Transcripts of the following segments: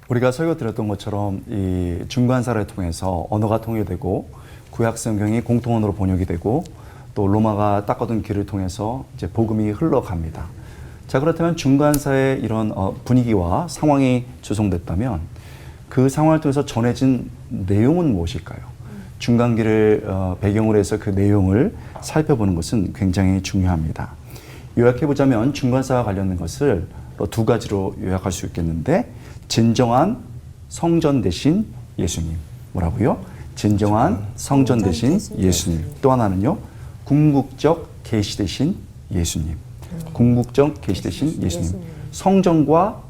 우리가 설교 드렸던 것처럼 이 중간사를 통해서 언어가 통일되고 구약 성경이 공통언어로 번역이 되고 또 로마가 닦아둔 길을 통해서 이제 복음이 흘러갑니다. 자, 그렇다면 중간사의 이런 분위기와 상황이 조성됐다면 그 상황을 통해서 전해진 내용은 무엇일까요? 중간기를 배경으로 해서 그 내용을 살펴보는 것은 굉장히 중요합니다. 요약해보자면 중간사와 관련된 것을 두 가지로 요약할 수 있겠는데, 진정한 성전 대신 예수님. 뭐라고요? 진정한 성전 대신 예수님. 또 하나는요, 궁극적 계시 대신 예수님. 궁극적 계시 대신 예수님. 성전과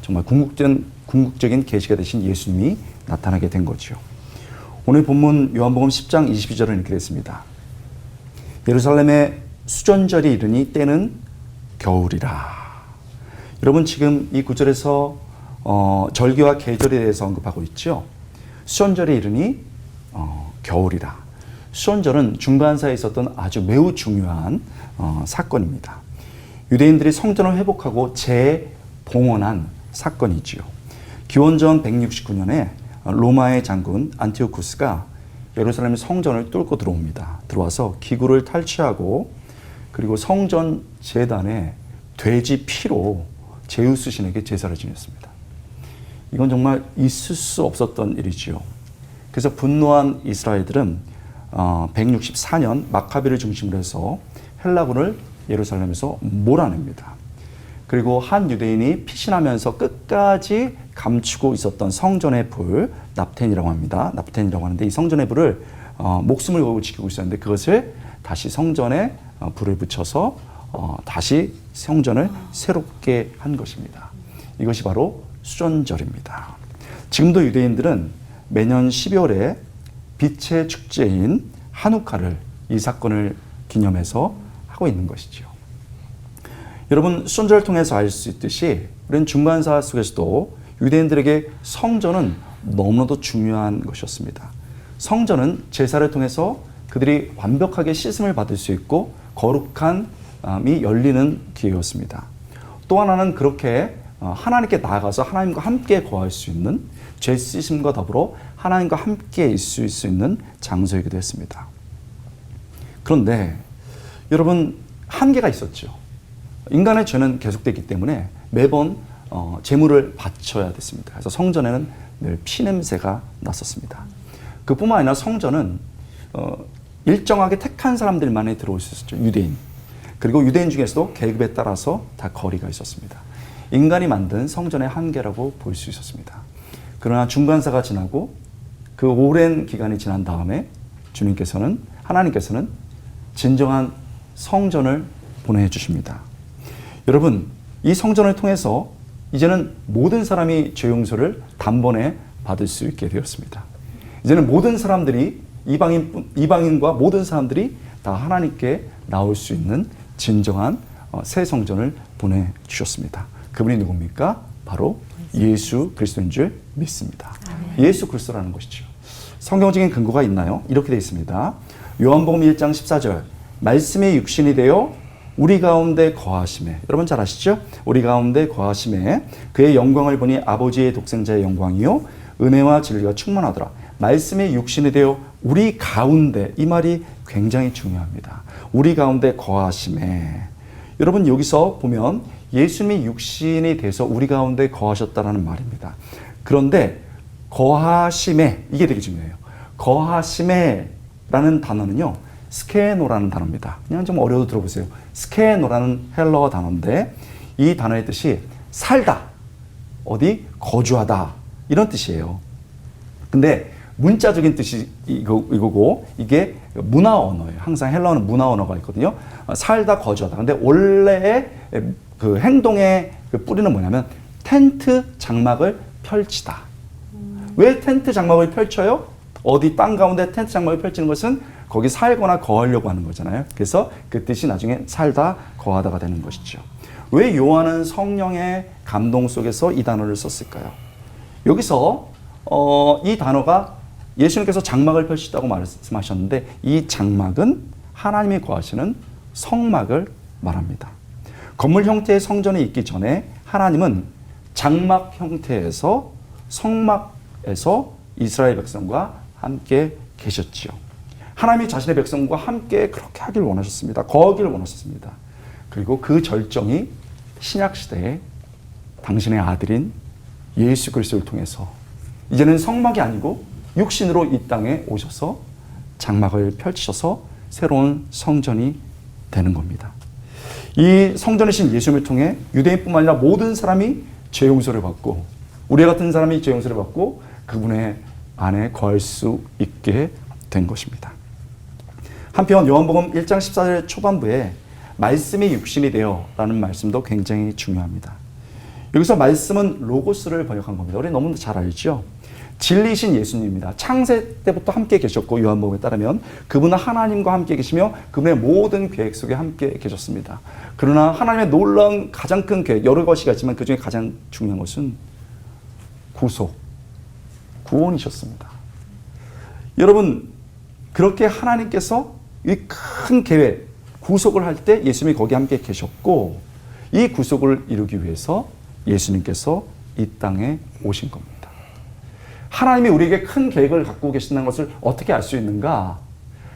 정말 궁극적인 계시가 되신 예수님이 나타나게 된 거죠. 오늘 본문 요한복음 10장 22절은 이렇게 됐습니다. 예루살렘에 수전절이 이르니 때는 겨울이라. 여러분, 지금 이 구절에서 절기와 계절에 대해서 언급하고 있죠. 수전절이 이르니 겨울이라. 수전절은 중간사에 있었던 아주 매우 중요한 사건입니다. 유대인들이 성전을 회복하고 재봉헌한 사건이지요. 기원전 169년에 로마의 장군 안티오쿠스가 예루살렘 성전을 뚫고 들어옵니다. 들어와서 기구를 탈취하고 그리고 성전 제단에 돼지 피로 제우스 신에게 제사를 지냈습니다. 이건 정말 있을 수 없었던 일이지요. 그래서 분노한 이스라엘들은 164년 마카비를 중심으로 해서 헬라군을 예루살렘에서 몰아냅니다. 그리고 한 유대인이 피신하면서 끝까지 감추고 있었던 성전의 불, 납텐이라고 합니다. 납텐이라고 하는데, 이 성전의 불을 목숨을 걸고 지키고 있었는데 그것을 다시 성전에 불을 붙여서 다시 성전을 새롭게 한 것입니다. 이것이 바로 수전절입니다. 지금도 유대인들은 매년 12월에 빛의 축제인 하누카를 이 사건을 기념해서 하고 있는 것이죠. 여러분, 수전절을 통해서 알 수 있듯이 우리는 중간사 속에서도 유대인들에게 성전은 너무나도 중요한 것이었습니다. 성전은 제사를 통해서 그들이 완벽하게 씻음을 받을 수 있고 거룩함이 열리는 기회였습니다. 또 하나는 그렇게 하나님께 나아가서 하나님과 함께 거할 수 있는, 죄 씻음과 더불어 하나님과 함께 있을 수 있는 장소이기도 했습니다. 그런데 여러분, 한계가 있었죠. 인간의 죄는 계속됐기 때문에 매번 제물을 바쳐야 됐습니다. 그래서 성전에는 늘 피냄새가 났었습니다. 그뿐만 아니라 성전은 일정하게 택한 사람들만이 들어올 수 있었죠. 유대인. 그리고 유대인 중에서도 계급에 따라서 다 거리가 있었습니다. 인간이 만든 성전의 한계라고 볼 수 있었습니다. 그러나 중간사가 지나고 그 오랜 기간이 지난 다음에 하나님께서는 진정한 성전을 보내주십니다. 여러분, 이 성전을 통해서 이제는 모든 사람이 죄 용서를 단번에 받을 수 있게 되었습니다. 이제는 모든 사람들이, 이방인과 모든 사람들이 다 하나님께 나올 수 있는 진정한 새 성전을 보내주셨습니다. 그분이 누굽니까? 바로 예수 그리스도인 줄 믿습니다. 예수 그리스도라는 것이죠. 성경적인 근거가 있나요? 이렇게 되어 있습니다. 요한복음 1장 14절, 말씀이 육신이 되어 우리 가운데 거하심에, 여러분 잘 아시죠? 우리 가운데 거하심에 그의 영광을 보니 아버지의 독생자의 영광이요 은혜와 진리가 충만하더라. 말씀이 육신이 되어 우리 가운데, 이 말이 굉장히 중요합니다. 우리 가운데 거하심에. 여러분, 여기서 보면 예수님이 육신이 돼서 우리 가운데 거하셨다라는 말입니다. 그런데 거하심에, 이게 되게 중요해요. 거하심에 라는 단어는요, 스케노라는 단어입니다. 그냥 좀 어려워도 들어보세요. 스케노라는 헬러어 단어인데 이 단어의 뜻이 살다, 어디 거주하다, 이런 뜻이에요. 근데 문자적인 뜻이 이거고 이게 문화 언어예요. 항상 헬러어는 문화 언어가 있거든요. 살다, 거주하다. 근데 원래의 그 행동의 그 뿌리는 뭐냐면 텐트 장막을 펼치다. 왜 텐트 장막을 펼쳐요? 어디 땅 가운데 텐트 장막을 펼치는 것은 거기 살거나 거하려고 하는 거잖아요. 그래서 그 뜻이 나중에 살다, 거하다가 되는 것이죠. 왜 요한은 성령의 감동 속에서 이 단어를 썼을까요? 여기서 이 단어가 예수님께서 장막을 펼치다고 말씀하셨는데 이 장막은 하나님이 거하시는 성막을 말합니다. 건물 형태의 성전이 있기 전에 하나님은 장막 형태에서 성막에서 이스라엘 백성과 함께 계셨지요. 하나님이 자신의 백성과 함께 그렇게 하길 원하셨습니다. 거하기를 원하셨습니다. 그리고 그 절정이 신약시대에 당신의 아들인 예수 그리스도를 통해서 이제는 성막이 아니고 육신으로 이 땅에 오셔서 장막을 펼치셔서 새로운 성전이 되는 겁니다. 이 성전이신 예수님을 통해 유대인뿐만 아니라 모든 사람이 죄 용서를 받고 우리 같은 사람이 죄 용서를 받고 그분의 안에 거할 수 있게 된 것입니다. 한편 요한복음 1장 14절 초반부에 말씀이 육신이 되어 라는 말씀도 굉장히 중요합니다. 여기서 말씀은 로고스를 번역한 겁니다. 우리 너무 잘 알죠? 진리신 예수님입니다. 창세 때부터 함께 계셨고 요한복음에 따르면 그분은 하나님과 함께 계시며 그분의 모든 계획 속에 함께 계셨습니다. 그러나 하나님의 놀라운 가장 큰 계획, 여러 것이 있지만 그 중에 가장 중요한 것은 구속, 구원이셨습니다. 여러분, 그렇게 하나님께서 이 큰 계획, 구속을 할 때 예수님이 거기 함께 계셨고 이 구속을 이루기 위해서 예수님께서 이 땅에 오신 겁니다. 하나님이 우리에게 큰 계획을 갖고 계신다는 것을 어떻게 알 수 있는가?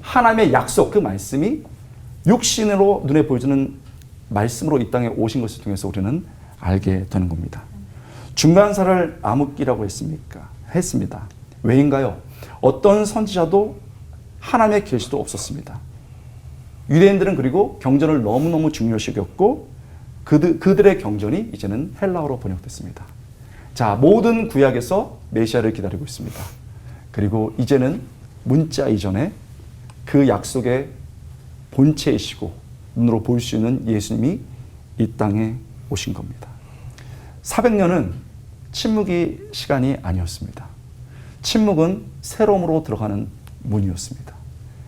하나님의 약속, 그 말씀이 육신으로 눈에 보여주는 말씀으로 이 땅에 오신 것을 통해서 우리는 알게 되는 겁니다. 중간사를 암흑기라고 했습니다. 왜인가요? 어떤 선지자도 하나님의 계시도 없었습니다. 유대인들은 그리고 경전을 너무너무 중요시 여겼고 그들의 경전이 이제는 헬라어로 번역됐습니다. 자, 모든 구약에서 메시아를 기다리고 있습니다. 그리고 이제는 문자 이전에 그 약속의 본체이시고 눈으로 볼 수 있는 예수님이 이 땅에 오신 겁니다. 400년은 침묵의 시간이 아니었습니다. 침묵은 새로움으로 들어가는 문이었습니다.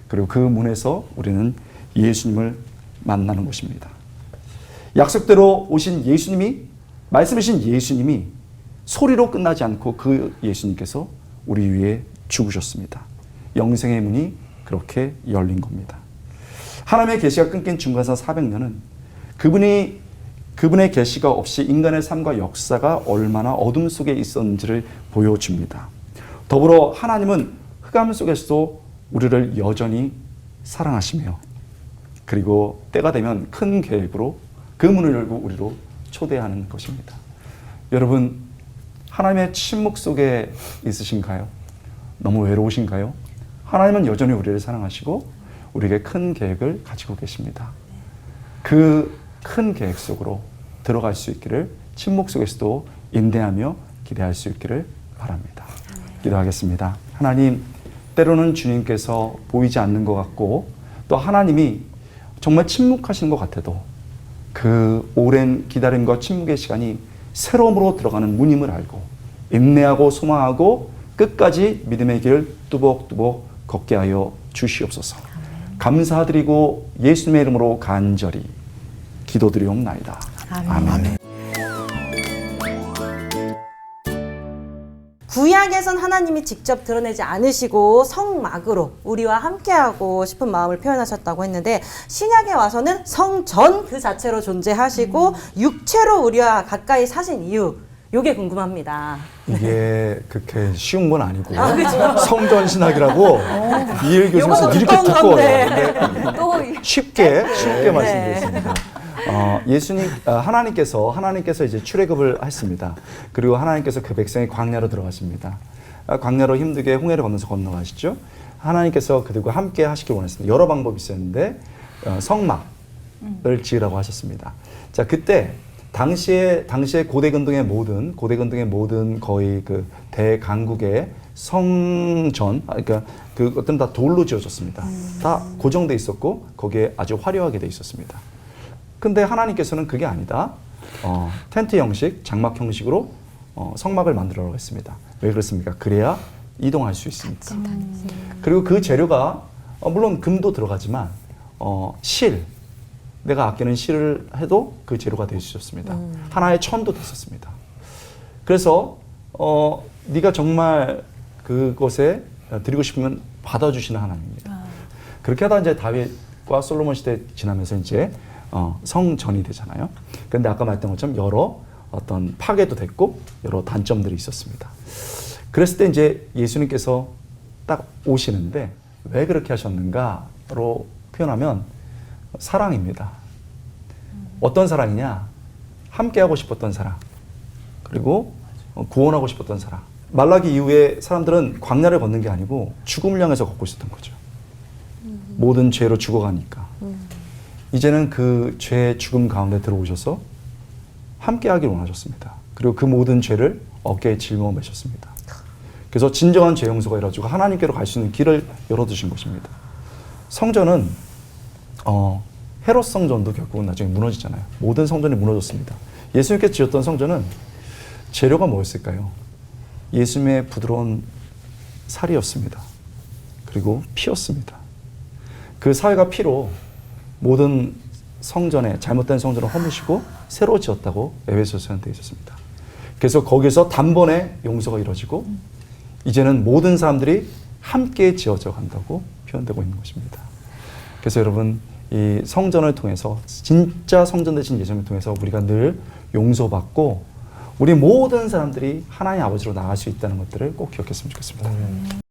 그리고 그 문에서 우리는 예수님을 만나는 것입니다. 약속대로 오신 예수님이, 말씀이신 예수님이 소리로 끝나지 않고 그 예수님께서 우리 위해 죽으셨습니다. 영생의 문이 그렇게 열린 겁니다. 하나님의 계시가 끊긴 중간사 400년은 그분의 계시가 없이 인간의 삶과 역사가 얼마나 어둠 속에 있었는지를 보여줍니다. 더불어 하나님은 흑암 속에서도 우리를 여전히 사랑하시며 그리고 때가 되면 큰 계획으로 그 문을 열고 우리로 초대하는 것입니다. 여러분, 하나님의 침묵 속에 있으신가요? 너무 외로우신가요? 하나님은 여전히 우리를 사랑하시고 우리에게 큰 계획을 가지고 계십니다. 그 큰 계획 속으로 들어갈 수 있기를 침묵 속에서도 인내하며 기대할 수 있기를 바랍니다. 기도하겠습니다. 하나님, 때로는 주님께서 보이지 않는 것 같고 또 하나님이 정말 침묵하시는 것 같아도 그 오랜 기다림과 침묵의 시간이 새로움으로 들어가는 문임을 알고 인내하고 소망하고 끝까지 믿음의 길을 뚜벅뚜벅 걷게 하여 주시옵소서. 감사드리고 예수님의 이름으로 간절히 기도드리옵나이다. 아멘. 구약에선 하나님이 직접 드러내지 않으시고 성막으로 우리와 함께하고 싶은 마음을 표현하셨다고 했는데 신약에 와서는 성전 그 자체로 존재하시고 육체로 우리와 가까이 사신 이유, 요게 궁금합니다. 이게 그렇게 쉬운 건 아니고요. 성전 신학이라고 이일 교수님께서 이렇게 두꺼워요. 쉽게 말씀드렸습니다. 하나님께서 이제 출애굽을 했습니다. 그리고 하나님께서 그 백성이 광야로 들어가십니다. 광야로 힘들게 홍해를 건너서 건너가시죠. 하나님께서 그들과 함께 하시길 원했습니다. 여러 방법이 있었는데 성막을 지으라고 하셨습니다. 자, 그때 당시에 고대 근동의 모든 거의 그 대강국의 성전, 그러니까 그것들은 다 돌로 지어졌습니다. 다 고정돼 있었고 거기에 아주 화려하게 돼 있었습니다. 근데 하나님께서는 그게 아니다. 텐트 형식, 장막 형식으로 성막을 만들어라고 했습니다. 왜 그렇습니까? 그래야 이동할 수 있으니까. 그리고 그 재료가 물론 금도 들어가지만 내가 아끼는 실을 해도 그 재료가 될 수 있었습니다. 하나의 천도 됐었습니다. 그래서 네가 정말 그것에 드리고 싶으면 받아주시는 하나님입니다. 그렇게 하다 이제 다윗과 솔로몬 시대 지나면서 이제 성전이 되잖아요. 그런데 아까 말했던 것처럼 여러 어떤 파괴도 됐고 여러 단점들이 있었습니다. 그랬을 때 이제 예수님께서 딱 오시는데 왜 그렇게 하셨는가로 표현하면 사랑입니다. 어떤 사랑이냐? 함께하고 싶었던 사랑, 그리고 구원하고 싶었던 사랑. 말라기 이후에 사람들은 광야를 걷는 게 아니고 죽음을 향해서 걷고 있었던 거죠. 모든 죄로 죽어가니까. 이제는 그 죄의 죽음 가운데 들어오셔서 함께하기를 원하셨습니다. 그리고 그 모든 죄를 어깨에 짊어 매셨습니다. 그래서 진정한 죄 용서가 이루어지고 하나님께로 갈 수 있는 길을 열어두신 것입니다. 성전은 헤롯 성전도 결국은 나중에 무너지잖아요. 모든 성전이 무너졌습니다. 예수님께서 지었던 성전은 재료가 뭐였을까요? 예수님의 부드러운 살이었습니다. 그리고 피였습니다. 그 살과 피로 모든 성전에 잘못된 성전을 허무시고 새로 지었다고 에베소서에 되어 있었습니다. 그래서 거기서 단번에 용서가 이루어지고 이제는 모든 사람들이 함께 지어져 간다고 표현되고 있는 것입니다. 그래서 여러분, 이 성전을 통해서, 진짜 성전 되신 예수님을 통해서 우리가 늘 용서받고 우리 모든 사람들이 하나님 아버지로 나아갈 수 있다는 것들을 꼭 기억했으면 좋겠습니다.